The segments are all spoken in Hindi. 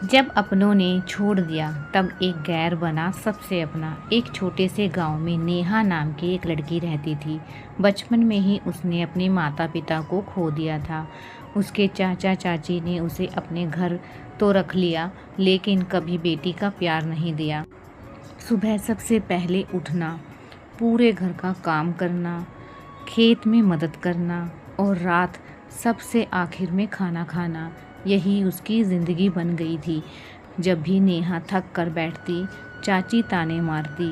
जब अपनों ने छोड़ दिया तब एक गैर बना सबसे अपना। एक छोटे से गांव में नेहा नाम की एक लड़की रहती थी। बचपन में ही उसने अपने माता पिता को खो दिया था। उसके चाचा चाची ने उसे अपने घर तो रख लिया, लेकिन कभी बेटी का प्यार नहीं दिया। सुबह सबसे पहले उठना, पूरे घर का काम करना, खेत में मदद करना और रात सबसे आखिर में खाना खाना, यही उसकी ज़िंदगी बन गई थी। जब भी नेहा थक कर बैठती, चाची ताने मारती,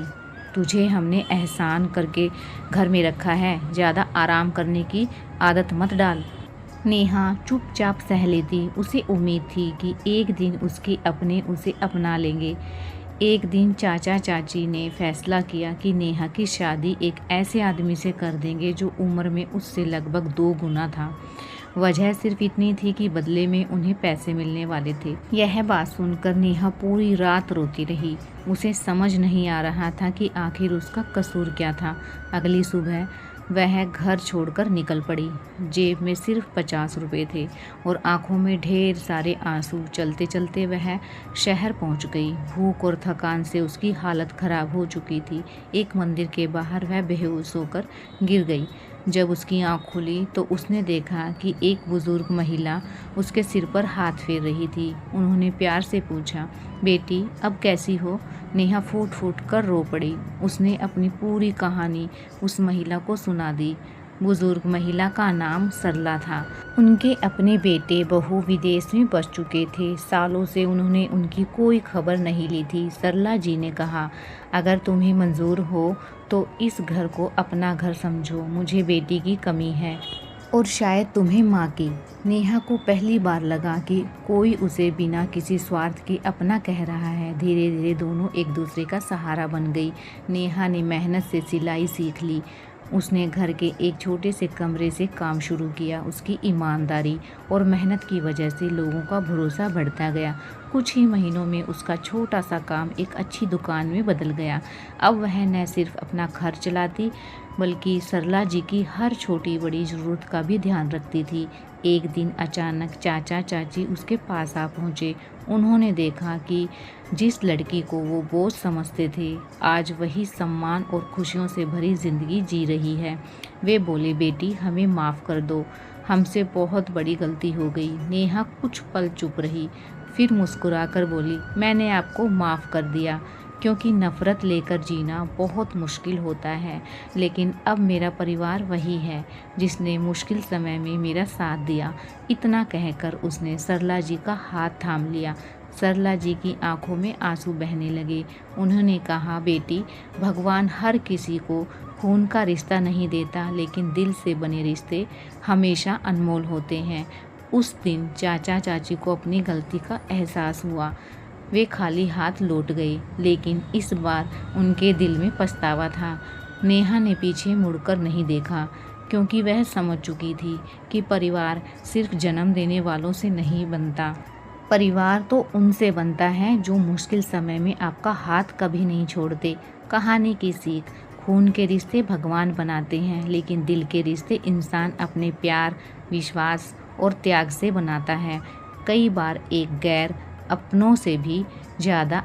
तुझे हमने एहसान करके घर में रखा है, ज़्यादा आराम करने की आदत मत डाल। नेहा चुपचाप सह लेती। उसे उम्मीद थी कि एक दिन उसके अपने उसे अपना लेंगे। एक दिन चाचा चाची ने फैसला किया कि नेहा की शादी एक ऐसे आदमी से कर देंगे जो उम्र में उससे लगभग 2 गुना था। वजह सिर्फ इतनी थी कि बदले में उन्हें पैसे मिलने वाले थे। यह बात सुनकर नेहा पूरी रात रोती रही। उसे समझ नहीं आ रहा था कि आखिर उसका कसूर क्या था। अगली सुबह वह घर छोड़कर निकल पड़ी। जेब में सिर्फ 50 रुपये थे और आंखों में ढेर सारे आंसू। चलते चलते वह शहर पहुंच गई। भूख और थकान से उसकी हालत खराब हो चुकी थी। एक मंदिर के बाहर वह बेहोश होकर गिर गई। जब उसकी आंख खुली तो उसने देखा कि एक बुजुर्ग महिला उसके सिर पर हाथ फेर रही थी। उन्होंने प्यार से पूछा, बेटी अब कैसी हो? नेहा फूट फूट कर रो पड़ी। उसने अपनी पूरी कहानी उस महिला को सुना दी। बुजुर्ग महिला का नाम सरला था। उनके अपने बेटे बहू विदेश में बस चुके थे। सालों से उन्होंने उनकी कोई खबर नहीं ली थी। सरला जी ने कहा, अगर तुम्हें मंजूर हो तो इस घर को अपना घर समझो। मुझे बेटी की कमी है और शायद तुम्हें माँ की। नेहा को पहली बार लगा कि कोई उसे बिना किसी स्वार्थ के अपना कह रहा है। धीरे धीरे दोनों एक दूसरे का सहारा बन गई। नेहा ने मेहनत से सिलाई सीख ली। उसने घर के एक छोटे से कमरे से काम शुरू किया। उसकी ईमानदारी और मेहनत की वजह से लोगों का भरोसा बढ़ता गया। कुछ ही महीनों में उसका छोटा सा काम एक अच्छी दुकान में बदल गया। अब वह न सिर्फ अपना घर चलाती बल्कि सरला जी की हर छोटी बड़ी ज़रूरत का भी ध्यान रखती थी। एक दिन अचानक चाचा चाची उसके पास आ पहुँचे। उन्होंने देखा कि जिस लड़की को वो बोझ समझते थे, आज वही सम्मान और खुशियों से भरी ज़िंदगी जी रही है। वे बोले, बेटी हमें माफ़ कर दो, हमसे बहुत बड़ी गलती हो गई। नेहा कुछ पल चुप रही, फिर मुस्कुराकर बोली, मैंने आपको माफ़ कर दिया, क्योंकि नफ़रत लेकर जीना बहुत मुश्किल होता है। लेकिन अब मेरा परिवार वही है जिसने मुश्किल समय में मेरा साथ दिया। इतना कहकर उसने सरला जी का हाथ थाम लिया। सरला जी की आंखों में आंसू बहने लगे। उन्होंने कहा, बेटी भगवान हर किसी को खून का रिश्ता नहीं देता, लेकिन दिल से बने रिश्ते हमेशा अनमोल होते हैं। उस दिन चाचा चाची को अपनी गलती का एहसास हुआ। वे खाली हाथ लौट गए, लेकिन इस बार उनके दिल में पछतावा था। नेहा ने पीछे मुड़कर नहीं देखा, क्योंकि वह समझ चुकी थी कि परिवार सिर्फ जन्म देने वालों से नहीं बनता। परिवार तो उनसे बनता है जो मुश्किल समय में आपका हाथ कभी नहीं छोड़ते। कहानी की सीख, खून के रिश्ते भगवान बनाते हैं, लेकिन दिल के रिश्ते इंसान अपने प्यार, विश्वास और त्याग से बनाता है। कई बार एक गैर अपनों से भी ज़्यादा